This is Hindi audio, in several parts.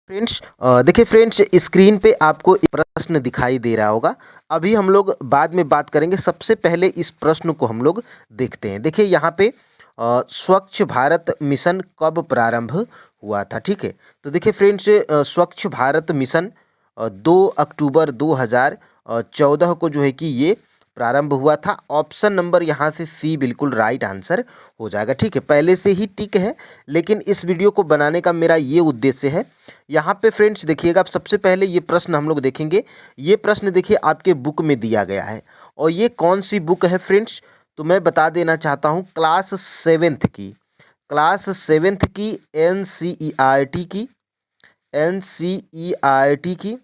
फ्रेंड्स देखिए फ्रेंड्स, स्क्रीन पे आपको एक प्रश्न दिखाई दे रहा होगा। अभी हम लोग बाद में बात करेंगे। सबसे पहले इस प्रश्न को हम लोग देखते हैं। देखिए यहाँ पे स्वच्छ भारत मिशन कब प्रारंभ हुआ था। ठीक है, तो देखिए फ्रेंड्स, स्वच्छ भारत मिशन 2 अक्टूबर 2014 को जो है कि ये प्रारंभ हुआ था। ऑप्शन नंबर यहाँ से सी बिल्कुल राइट आंसर हो जाएगा। ठीक है, पहले से ही टिक है, लेकिन इस वीडियो को बनाने का मेरा ये उद्देश्य है। यहाँ पे फ्रेंड्स देखिएगा, सबसे पहले ये प्रश्न हम लोग देखेंगे। ये प्रश्न देखिए आपके बुक में दिया गया है, और ये कौन सी बुक है फ्रेंड्स, तो मैं बता देना चाहता हूँ। क्लास सेवेंथ की N C E R T की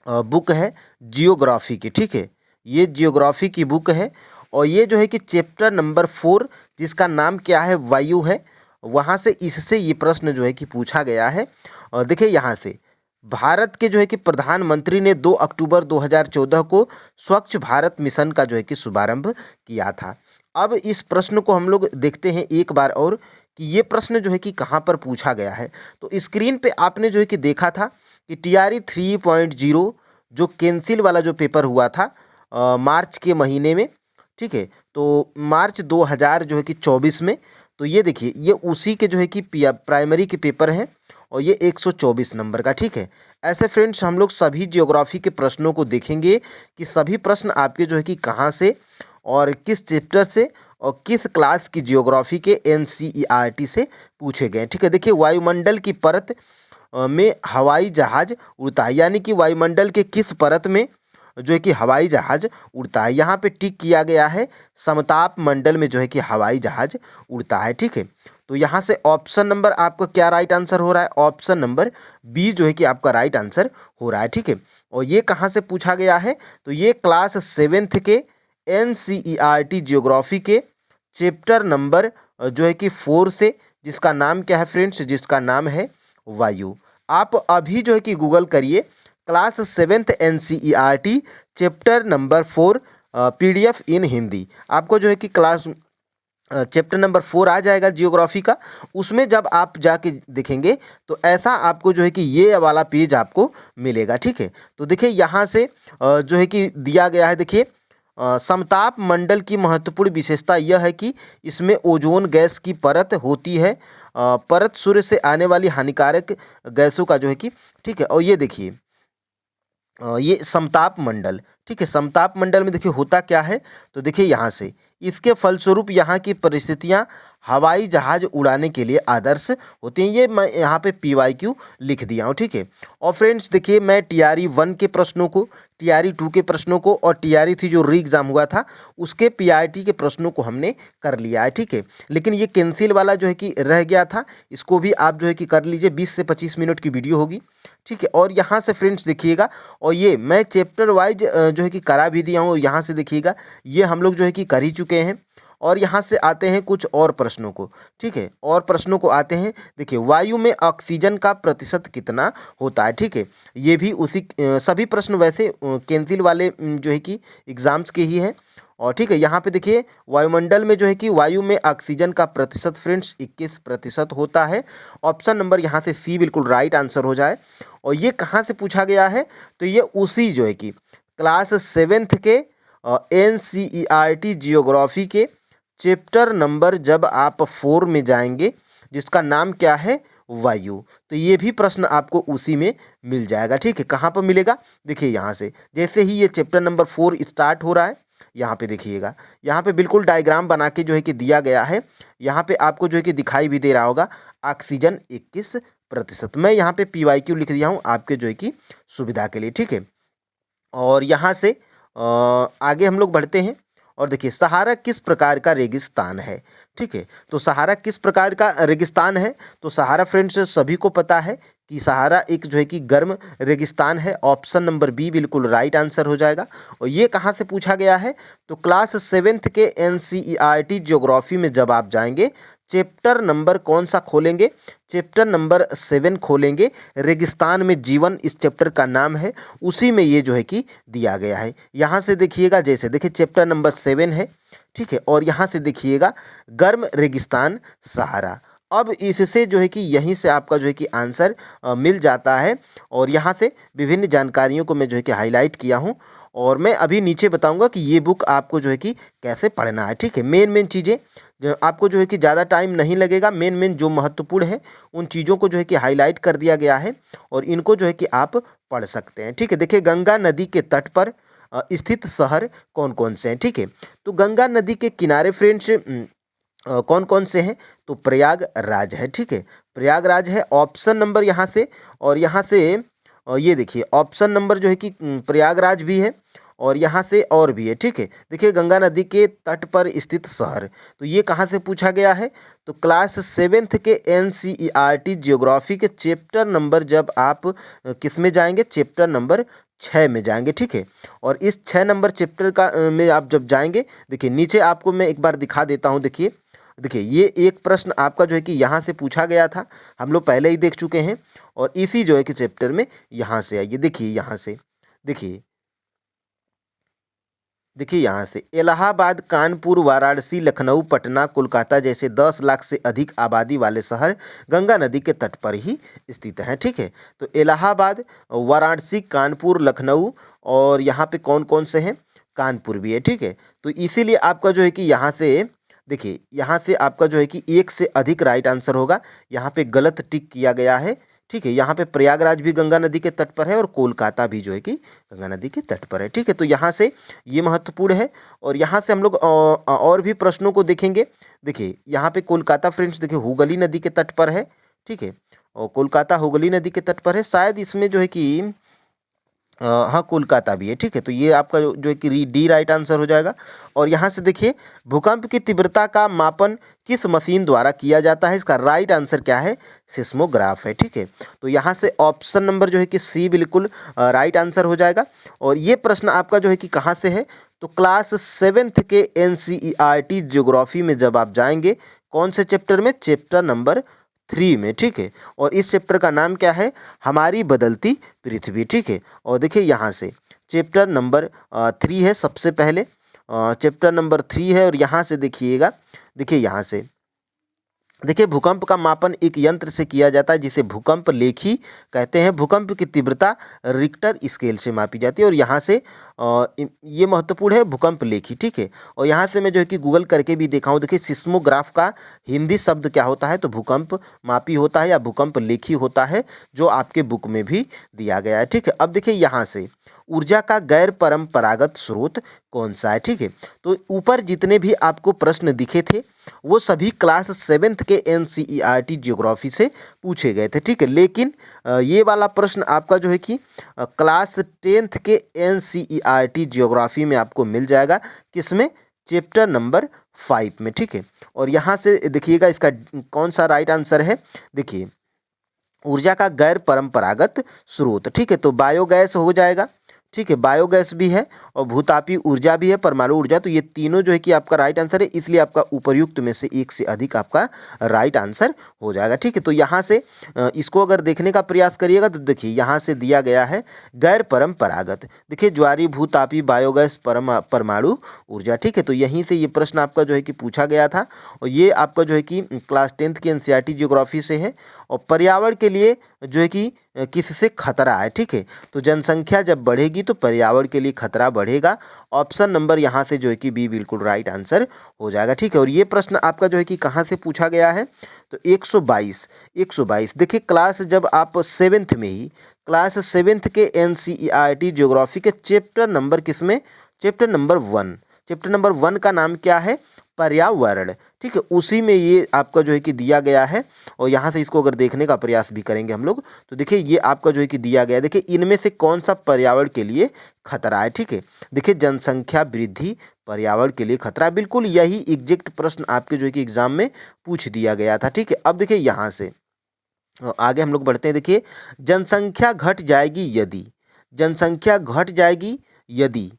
बुक है जियोग्राफी की। ठीक है, ये जियोग्राफी की बुक है, और ये जो है कि चैप्टर नंबर 4, जिसका नाम क्या है, वायु है। वहाँ से इससे ये प्रश्न जो है कि पूछा गया है। और देखिए यहाँ से भारत के जो है कि प्रधानमंत्री ने 2 अक्टूबर 2014 को स्वच्छ भारत मिशन का जो है कि शुभारंभ किया था। अब इस प्रश्न को हम लोग देखते हैं एक बार और, कि ये प्रश्न जो है कि कहाँ पर पूछा गया है। तो स्क्रीन पे आपने जो है कि देखा था कि TRE 3.0 जो कैंसिल वाला जो पेपर हुआ था मार्च के महीने में। ठीक है, तो मार्च 2000 जो है कि 24 में, तो ये देखिए ये उसी के जो है कि प्राइमरी के पेपर हैं, और ये 124 नंबर का। ठीक है, ऐसे फ्रेंड्स हम लोग सभी जियोग्राफी के प्रश्नों को देखेंगे कि सभी प्रश्न आपके जो है कि कहाँ से और किस चैप्टर से और किस क्लास की जियोग्राफी के NCERT से पूछे गए। ठीक है, देखिए वायुमंडल की परत में हवाई जहाज उड़ता है, यानी कि वायुमंडल के किस परत में जो है कि हवाई जहाज उड़ता है। यहाँ पे टिक किया गया है, समताप मंडल में जो है कि हवाई जहाज उड़ता है। ठीक है, तो यहाँ से ऑप्शन नंबर आपका क्या राइट आंसर हो रहा है, ऑप्शन नंबर बी जो है कि आपका राइट आंसर हो रहा है। ठीक है, और ये कहाँ से पूछा गया है, तो ये क्लास सेवेंथ के NCERT जियोग्राफी के चैप्टर नंबर जो है कि 4 से, जिसका नाम क्या है फ्रेंड्स, जिसका नाम है वायु। आप अभी जो है कि गूगल करिए class seventh NCERT chapter number 4 PDF इन हिंदी। आपको जो है कि क्लास चैप्टर नंबर 4 आ जाएगा जियोग्राफी का। उसमें जब आप जाके देखेंगे तो ऐसा आपको जो है कि ये वाला पेज आपको मिलेगा। ठीक है, तो देखिए यहाँ से जो है कि दिया गया है। देखिए समताप मंडल की महत्वपूर्ण विशेषता यह है कि इसमें ओजोन गैस की परत होती है। परत सूर्य से आने वाली हानिकारक गैसों का जो है कि, ठीक है, और ये देखिए ये समताप मंडल। ठीक है, समताप मंडल में देखिए होता क्या है, तो देखिए यहाँ से इसके फलस्वरूप यहाँ की परिस्थितियाँ हवाई जहाज उड़ाने के लिए आदर्श होती हैं। ये मैं यहाँ पे PYQ लिख दिया हूँ। ठीक है, और फ्रेंड्स देखिए मैं TRE 1 के प्रश्नों को, TRE 2 के प्रश्नों को, और TRE 3 जो री एग्ज़ाम हुआ था उसके PRT के प्रश्नों को हमने कर लिया है। ठीक है, लेकिन ये कैंसिल वाला जो है कि रह गया था, इसको भी आप जो है कि कर लीजिए। 20 से 25 मिनट की वीडियो होगी। ठीक है, और यहाँ से फ्रेंड्स देखिएगा, और ये मैं चैप्टर वाइज जो है कि करा भी दिया हूँ। यहाँ से देखिएगा ये हम लोग जो है कि कर ही चुके हैं। और यहाँ से आते हैं कुछ और प्रश्नों को। ठीक है, और प्रश्नों को आते हैं। देखिए वायु में ऑक्सीजन का प्रतिशत कितना होता है। ठीक है, ये भी उसी सभी प्रश्न वैसे कैंसिल वाले जो है कि एग्जाम्स के ही हैं। और ठीक है, यहाँ पे देखिए वायुमंडल में जो है कि वायु में ऑक्सीजन का प्रतिशत फ्रेंड्स 21% होता है। ऑप्शन नंबर यहाँ से सी बिल्कुल राइट आंसर हो जाए। और ये कहाँ से पूछा गया है, तो ये उसी जो है कि क्लास सेवेंथ के NCERT जियोग्राफी के चैप्टर नंबर जब आप 4 में जाएंगे, जिसका नाम क्या है, वायु, तो ये भी प्रश्न आपको उसी में मिल जाएगा। ठीक है, कहाँ पर मिलेगा, देखिए यहाँ से जैसे ही ये चैप्टर नंबर 4 स्टार्ट हो रहा है, यहाँ पे देखिएगा, यहाँ पे बिल्कुल डायग्राम बना के जो है कि दिया गया है। यहाँ पे आपको जो है कि दिखाई भी दे रहा होगा ऑक्सीजन 21%। मैं यहाँ पे PYQ लिख दिया हूँ आपके जो है कि सुविधा के लिए। ठीक है, और यहाँ से आगे हम लोग बढ़ते हैं। और देखिए सहारा किस प्रकार का रेगिस्तान है। ठीक है, तो सहारा किस प्रकार का रेगिस्तान है, तो सहारा फ्रेंड्स सभी को पता है कि सहारा एक जो है कि गर्म रेगिस्तान है। ऑप्शन नंबर बी बिल्कुल राइट आंसर हो जाएगा। और ये कहाँ से पूछा गया है, तो क्लास सेवेंथ के NCERT ज्योग्राफी में जब आप जाएंगे, चैप्टर नंबर कौन सा खोलेंगे, चैप्टर नंबर 7 खोलेंगे, रेगिस्तान में जीवन इस चैप्टर का नाम है। उसी में ये जो है कि दिया गया है। यहाँ से देखिएगा, जैसे देखिए चैप्टर नंबर 7 है। ठीक है, और यहाँ से देखिएगा गर्म रेगिस्तान सहारा। अब इससे जो है कि यहीं से आपका जो है कि आंसर मिल जाता है। और यहाँ से विभिन्न जानकारियों को मैं जो है कि हाईलाइट किया हूँ, और मैं अभी नीचे बताऊंगा कि ये बुक आपको जो है कि कैसे पढ़ना है। ठीक है, मेन मेन चीज़ें जो आपको जो है कि ज़्यादा टाइम नहीं लगेगा, मेन मेन जो महत्वपूर्ण है उन चीज़ों को जो है कि हाईलाइट कर दिया गया है, और इनको जो है कि आप पढ़ सकते हैं। ठीक है, देखिए गंगा नदी के तट पर स्थित शहर कौन कौन से हैं। ठीक है, तो गंगा नदी के किनारे फ्रेंड्स कौन कौन से हैं, तो प्रयागराज है। ठीक है, प्रयागराज है ऑप्शन नंबर यहाँ से, और यहाँ से ये देखिए ऑप्शन नंबर जो है कि प्रयागराज भी है, और यहाँ से और भी है। ठीक है, देखिए गंगा नदी के तट पर स्थित शहर, तो ये कहाँ से पूछा गया है, तो क्लास 7th के NCERT ज्योग्राफी के चैप्टर नंबर, जब आप किस में जाएंगे, चैप्टर नंबर 6 में जाएंगे। ठीक है, और इस 6 नंबर चैप्टर का में आप जब जाएंगे, देखिए नीचे आपको मैं एक बार दिखा देता हूँ। देखिए देखिए ये एक प्रश्न आपका जो है कि यहाँ से पूछा गया था, हम लोग पहले ही देख चुके हैं, और इसी जो है कि चैप्टर में यहाँ से आइए, देखिए यहाँ से देखिए देखिए यहाँ से इलाहाबाद, कानपुर, वाराणसी, लखनऊ, पटना, कोलकाता जैसे 10 लाख से अधिक आबादी वाले शहर गंगा नदी के तट पर ही स्थित हैं। ठीक है, तो इलाहाबाद, वाराणसी, कानपुर, लखनऊ, और यहाँ पे कौन कौन से हैं, कानपुर भी है। ठीक है, तो इसीलिए आपका जो है कि यहाँ से देखिए, यहाँ से आपका जो है कि एक से अधिक राइट आंसर होगा, यहाँ पे गलत टिक किया गया है। ठीक है, यहाँ पे प्रयागराज भी गंगा नदी के तट पर है, और कोलकाता भी जो है कि गंगा नदी के तट पर है। ठीक है, तो यहाँ से ये महत्वपूर्ण है, और यहाँ से हम लोग और भी प्रश्नों को देखेंगे। देखिए यहाँ पे कोलकाता फ्रेंड्स देखिए हुगली नदी के तट पर है। ठीक है, और कोलकाता हुगली नदी के तट पर है, शायद इसमें जो है कि हाँ कोलकाता भी है। ठीक है, तो ये आपका जो है कि डी राइट आंसर हो जाएगा। और यहाँ से देखिए भूकंप की तीव्रता का मापन किस मशीन द्वारा किया जाता है, इसका राइट आंसर क्या है, सिस्मोग्राफ है। ठीक है, तो यहाँ से ऑप्शन नंबर जो है कि सी बिल्कुल राइट आंसर हो जाएगा। और ये प्रश्न आपका जो है कि कहाँ से है, तो क्लास 7th के NCERT ज्योग्राफी में जब आप जाएंगे, कौन से चैप्टर में, चैप्टर नंबर 3 में। ठीक है, और इस चैप्टर का नाम क्या है, हमारी बदलती पृथ्वी। ठीक है, और देखिए यहाँ से चैप्टर नंबर 3 है, सबसे पहले चैप्टर नंबर 3 है, और यहाँ से देखिएगा, देखिए यहाँ से देखिए भूकंप का मापन एक यंत्र से किया जाता है जिसे भूकंप लेखी कहते हैं। भूकंप की तीव्रता रिक्टर स्केल से मापी जाती है, और यहाँ से ये महत्वपूर्ण है भूकंप लेखी। ठीक है, और यहाँ से मैं जो है कि गूगल करके भी देखा हूँ। देखिए सिस्मोग्राफ का हिंदी शब्द क्या होता है, तो भूकंप मापी होता है या भूकंप लेखी होता है, जो आपके बुक में भी दिया गया है। ठीक है, अब देखिए यहाँ से ऊर्जा का गैर परंपरागत स्रोत कौन सा है। ठीक है, तो ऊपर जितने भी आपको प्रश्न दिखे थे वो सभी क्लास 7th के NCERT ज्योग्राफी से पूछे गए थे। ठीक है, लेकिन ये वाला प्रश्न आपका जो है कि क्लास 10th के NCERT ज्योग्राफी में आपको मिल जाएगा, किसमें, चैप्टर नंबर 5 में। ठीक है, और यहाँ से देखिएगा इसका कौन सा राइट आंसर है, देखिए ऊर्जा का गैर परंपरागत स्रोत। ठीक है, तो बायोगैस हो जाएगा। ठीक है, बायोगैस भी है, और भूतापी ऊर्जा भी है, परमाणु ऊर्जा, तो ये तीनों जो है कि आपका राइट आंसर है, इसलिए आपका उपर्युक्त में से एक से अधिक आपका राइट आंसर हो जाएगा। ठीक है, तो यहाँ से इसको अगर देखने का प्रयास करिएगा, तो देखिए यहाँ से दिया गया है गैर परंपरागत, देखिए ज्वारी, भूतापी, बायोगैस, परमाणु ऊर्जा। ठीक है, तो यहीं से ये प्रश्न आपका जो है कि पूछा गया था, और ये आपका जो है कि क्लास 10th की NCERT ज्योग्राफी से है। और पर्यावरण के लिए जो है कि किससे खतरा है। ठीक है, तो जनसंख्या जब बढ़ेगी तो पर्यावरण के लिए खतरा बढ़ेगा। ऑप्शन नंबर यहाँ से जो है कि बी बिल्कुल राइट आंसर हो जाएगा। ठीक है, और ये प्रश्न आपका जो है कि कहाँ से पूछा गया है, तो 122 देखिए क्लास जब आप 7th में ही क्लास 7th के NCERT ज्योग्राफी के चैप्टर नंबर किसमें, चैप्टर नंबर 1, चैप्टर नंबर 1 का नाम क्या है, पर्यावरण। ठीक है, उसी में ये आपका जो है कि दिया गया है, और यहाँ से इसको अगर देखने का प्रयास भी करेंगे हम लोग, तो देखिए ये आपका जो है कि दिया गया है। देखिए इनमें से कौन सा पर्यावरण के लिए खतरा है। ठीक है, देखिए जनसंख्या वृद्धि पर्यावरण के लिए खतरा है, बिल्कुल यही एग्जैक्ट प्रश्न आपके जो है कि एग्जाम में पूछ दिया गया था। ठीक है, अब देखिए यहाँ से आगे हम लोग बढ़ते हैं। देखिए जनसंख्या घट जाएगी यदि, जनसंख्या घट जाएगी यदि,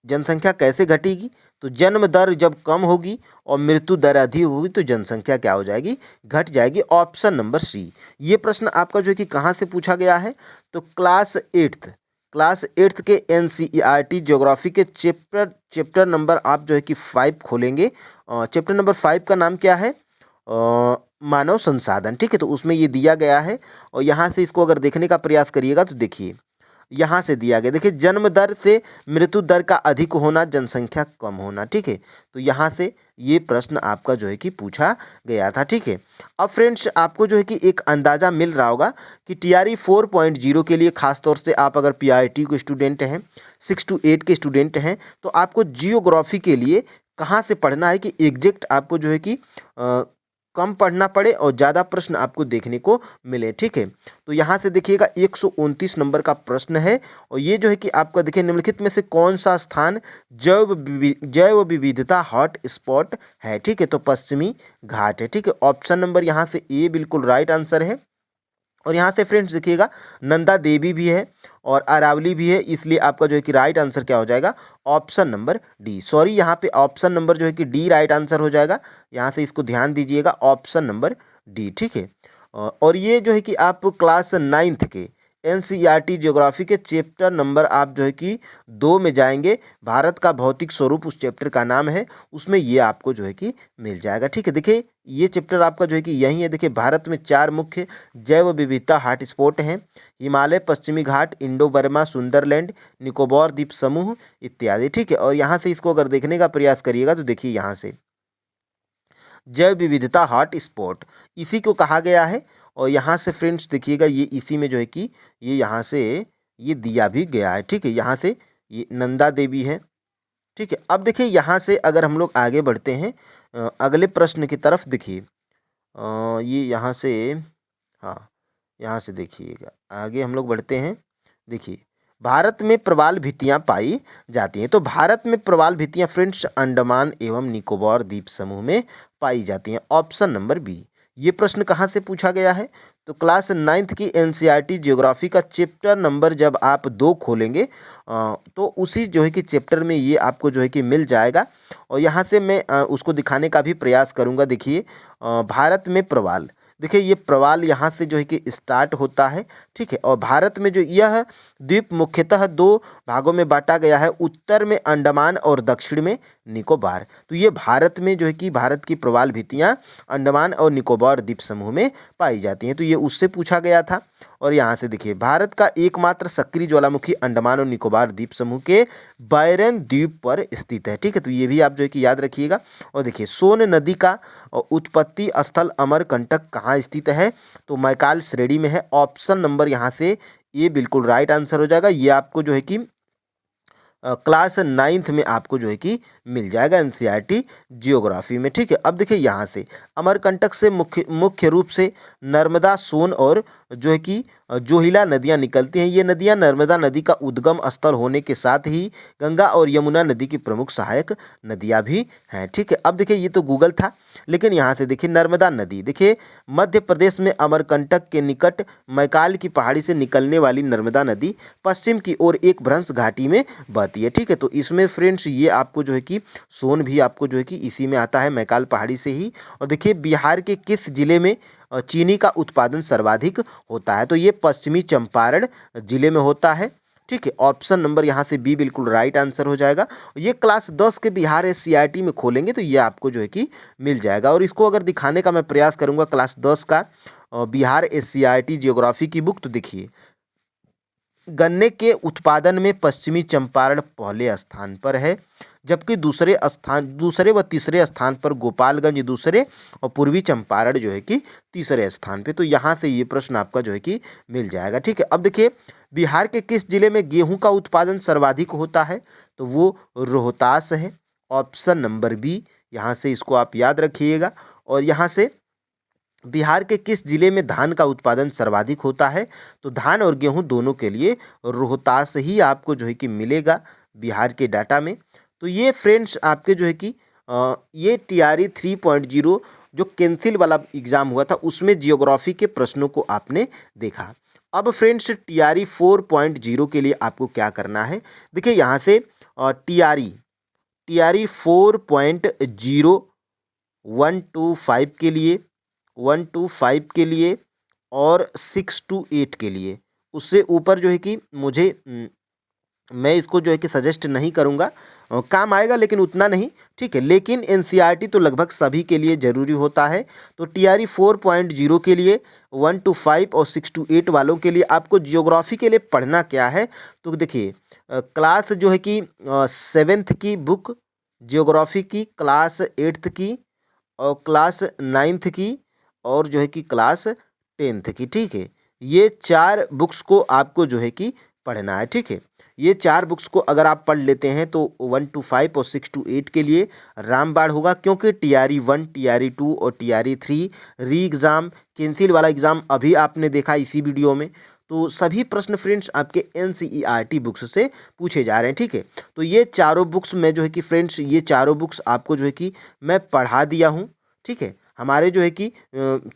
जनसंख्या कैसे घटेगी, तो जन्म दर जब कम होगी और मृत्यु दर अधिक होगी तो जनसंख्या क्या हो जाएगी, घट जाएगी। Option number C. ये प्रश्न आपका जो है कि कहाँ से पूछा गया है, तो क्लास 8th के NCERT ज्योग्राफी के चैप्टर नंबर आप जो है कि 5 खोलेंगे। चैप्टर नंबर 5 का नाम क्या है, मानव संसाधन, ठीक है, तो उसमें ये दिया गया है। और यहाँ से इसको अगर देखने का प्रयास करिएगा तो देखिए यहाँ से दिया गया, देखिए जन्म दर से मृत्यु दर का अधिक होना, जनसंख्या कम होना, ठीक है, तो यहाँ से ये प्रश्न आपका जो है कि पूछा गया था, ठीक है। अब फ्रेंड्स आपको जो है कि एक अंदाज़ा मिल रहा होगा कि TRE 4.0 के लिए खासतौर से आप अगर PIT के स्टूडेंट हैं, 6 to 8 के स्टूडेंट हैं, तो आपको जियोग्राफी के लिए कहाँ से पढ़ना है कि एग्जैक्ट आपको जो है कि कम पढ़ना पड़े और ज़्यादा प्रश्न आपको देखने को मिले, ठीक है। तो यहाँ से देखिएगा 129 नंबर का प्रश्न है। और ये जो है कि आपका देखिए निम्नलिखित में से कौन सा स्थान जैव विविधता हॉट स्पॉट है, ठीक है, तो पश्चिमी घाट है, ठीक है। ऑप्शन नंबर यहाँ से ए बिल्कुल राइट आंसर है। और यहाँ से फ्रेंड्स देखिएगा नंदा देवी भी है और अरावली भी है, इसलिए आपका जो है कि राइट आंसर क्या हो जाएगा, ऑप्शन नंबर डी। सॉरी, यहाँ पे ऑप्शन नंबर जो है कि डी राइट आंसर हो जाएगा। यहाँ से इसको ध्यान दीजिएगा, ऑप्शन नंबर डी, ठीक है। और ये जो है कि आप क्लास 9th के NCERT ज्योग्राफी के चैप्टर नंबर आप जो है कि 2 में जाएंगे, भारत का भौतिक स्वरूप उस चैप्टर का नाम है, उसमें ये आपको जो है कि मिल जाएगा, ठीक है। देखिए ये चैप्टर आपका जो है कि यही है। देखिए भारत में 4 मुख्य जैव विविधता हॉटस्पॉट हैं, हिमालय, पश्चिमी घाट, इंडो बर्मा, सुंदरलैंड, निकोबार द्वीप समूह इत्यादि, ठीक है। और यहाँ से इसको अगर देखने का प्रयास करिएगा तो देखिए यहाँ से जैव विविधता हॉट स्पॉट इसी को कहा गया है। और यहाँ से फ्रेंड्स देखिएगा ये इसी में जो है कि ये यहाँ से ये दिया भी गया है, ठीक है। यहाँ से ये नंदा देवी है, ठीक है। अब देखिए यहाँ से अगर हम लोग आगे बढ़ते हैं अगले प्रश्न की तरफ, देखिए ये यहाँ से, हाँ यहाँ से देखिएगा आगे हम लोग बढ़ते हैं। देखिए भारत में प्रवाल भित्तियाँ पाई जाती हैं, तो भारत में प्रवाल भित्तियाँ फ्रेंड्स अंडमान एवं निकोबार द्वीप समूह में पाई जाती हैं, ऑप्शन नंबर बी। ये प्रश्न कहाँ से पूछा गया है, तो क्लास 9th की NCERT ज्योग्राफी का चैप्टर नंबर जब आप 2 खोलेंगे तो उसी जो है कि चैप्टर में ये आपको जो है कि मिल जाएगा। और यहाँ से मैं उसको दिखाने का भी प्रयास करूँगा। देखिए भारत में प्रवाल, देखिए ये प्रवाल यहाँ से जो है कि स्टार्ट होता है, ठीक है। और भारत में जो यह द्वीप मुख्यतः 2 भागों में बांटा गया है, उत्तर में अंडमान और दक्षिण में निकोबार। तो ये भारत में जो है कि भारत की प्रवाल भित्तियाँ अंडमान और निकोबार द्वीप समूह में पाई जाती हैं, तो ये उससे पूछा गया था। और यहाँ से देखिए भारत का एकमात्र सक्रिय ज्वालामुखी अंडमान और निकोबार द्वीप समूह के बैरन द्वीप पर स्थित है, ठीक है, तो ये भी आप जो है कि याद रखिएगा। और देखिए सोन नदी का उत्पत्ति स्थल अमरकंटक कहाँ स्थित है, तो मैकाल श्रेणी में है, ऑप्शन नंबर यहाँ से ये बिल्कुल राइट आंसर हो जाएगा। ये आपको जो है कि क्लास 9th में आपको जो है कि मिल जाएगा NCERT जियोग्राफी में, ठीक है। अब देखिए यहाँ से अमरकंटक से मुख्य रूप से नर्मदा, सोन और जो है कि जोहिला नदियाँ निकलती हैं। ये नदियाँ नर्मदा नदी का उद्गम स्थल होने के साथ ही गंगा और यमुना नदी की प्रमुख सहायक नदियाँ भी हैं, ठीक है। अब देखिए ये तो गूगल था, लेकिन यहाँ से देखिए नर्मदा नदी, देखिए मध्य प्रदेश में अमरकंटक के निकट मैकाल की पहाड़ी से निकलने वाली नर्मदा नदी पश्चिम की ओर एक भ्रंश घाटी में बहती है, ठीक है। तो इसमें फ्रेंड्स ये आपको जो है कि सोन भी आपको जो है कि इसी में आता है, मैकाल पहाड़ी से ही। और देखिए बिहार के किस जिले में चीनी का उत्पादन सर्वाधिक होता है, तो ये पश्चिमी चंपारण जिले में होता है, ठीक है। ऑप्शन नंबर यहाँ से बी बिल्कुल राइट आंसर हो जाएगा। ये क्लास 10 के बिहार SCERT में खोलेंगे तो ये आपको जो है कि मिल जाएगा। और इसको अगर दिखाने का मैं प्रयास करूँगा क्लास 10 का बिहार SCERT जियोग्राफी की बुक, तो देखिए गन्ने के उत्पादन में पश्चिमी चंपारण पहले स्थान पर है, जबकि दूसरे व तीसरे स्थान पर गोपालगंज दूसरे और पूर्वी चंपारण जो है कि तीसरे स्थान पे। तो यहाँ से ये प्रश्न आपका जो है कि मिल जाएगा, ठीक है। अब देखिए बिहार के किस जिले में गेहूं का उत्पादन सर्वाधिक होता है, तो वो रोहतास है, ऑप्शन नंबर बी। यहाँ से इसको आप याद रखिएगा। और यहाँ से बिहार के किस जिले में धान का उत्पादन सर्वाधिक होता है, तो धान और गेहूं दोनों के लिए रोहतास ही आपको जो है कि मिलेगा बिहार के डाटा में। तो ये फ्रेंड्स आपके जो है कि ये TRE 3.0 जो कैंसिल वाला एग्ज़ाम हुआ था उसमें जियोग्राफी के प्रश्नों को आपने देखा। अब फ्रेंड्स TRE 4.0 के लिए आपको क्या करना है, देखिए यहाँ से TRE 4.0 1 to 5 के लिए, 1 to 5 के लिए और 6 to 8 के लिए, उससे ऊपर जो है कि मुझे मैं इसको जो है कि सजेस्ट नहीं करूँगा, काम आएगा लेकिन उतना नहीं, ठीक है। लेकिन एनसीईआरटी तो लगभग सभी के लिए ज़रूरी होता है। तो टीआरई 4.0 के लिए 1 to 5 और 6 to 8 वालों के लिए आपको जियोग्राफी के लिए पढ़ना क्या है, तो देखिए क्लास जो है कि 7th की बुक जियोग्राफी की, क्लास 8th की और क्लास 9th की और जो है कि क्लास 10th की, ठीक है। ये 4 बुक्स को आपको जो है कि पढ़ना है, ठीक है। ये 4 बुक्स को अगर आप पढ़ लेते हैं तो 1 to 5 और 6 to 8 के लिए रामबाण होगा, क्योंकि टीआरई 1, टीआरई 2 और टीआरई 3 री एग्ज़ाम, कैंसिल वाला एग्ज़ाम अभी आपने देखा इसी वीडियो में। तो सभी प्रश्न फ्रेंड्स आपके एनसीईआरटी बुक्स से पूछे जा रहे हैं, ठीक है। तो ये चारों बुक्स में जो है कि फ्रेंड्स ये चारों बुक्स आपको जो है कि मैं पढ़ा दिया हूँ, ठीक है। हमारे जो है कि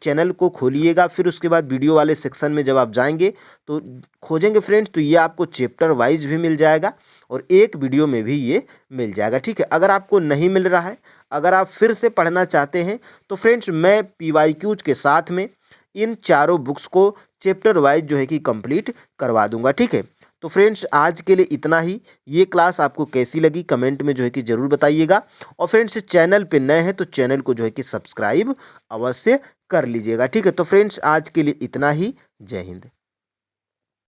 चैनल को खोलिएगा, फिर उसके बाद वीडियो वाले सेक्शन में जब आप जाएंगे तो खोजेंगे फ्रेंड्स, तो ये आपको चैप्टर वाइज भी मिल जाएगा और एक वीडियो में भी ये मिल जाएगा, ठीक है। अगर आपको नहीं मिल रहा है, अगर आप फिर से पढ़ना चाहते हैं तो फ्रेंड्स मैं पीवाईक्यूज के साथ में इन चारों बुक्स को चैप्टर वाइज जो है कि कंप्लीट करवा दूंगा, ठीक है। तो फ्रेंड्स आज के लिए इतना ही। ये क्लास आपको कैसी लगी कमेंट में जो है कि ज़रूर बताइएगा, और फ्रेंड्स चैनल पे नए हैं तो चैनल को जो है कि सब्सक्राइब अवश्य कर लीजिएगा, ठीक है। तो फ्रेंड्स आज के लिए इतना ही। जय हिंद।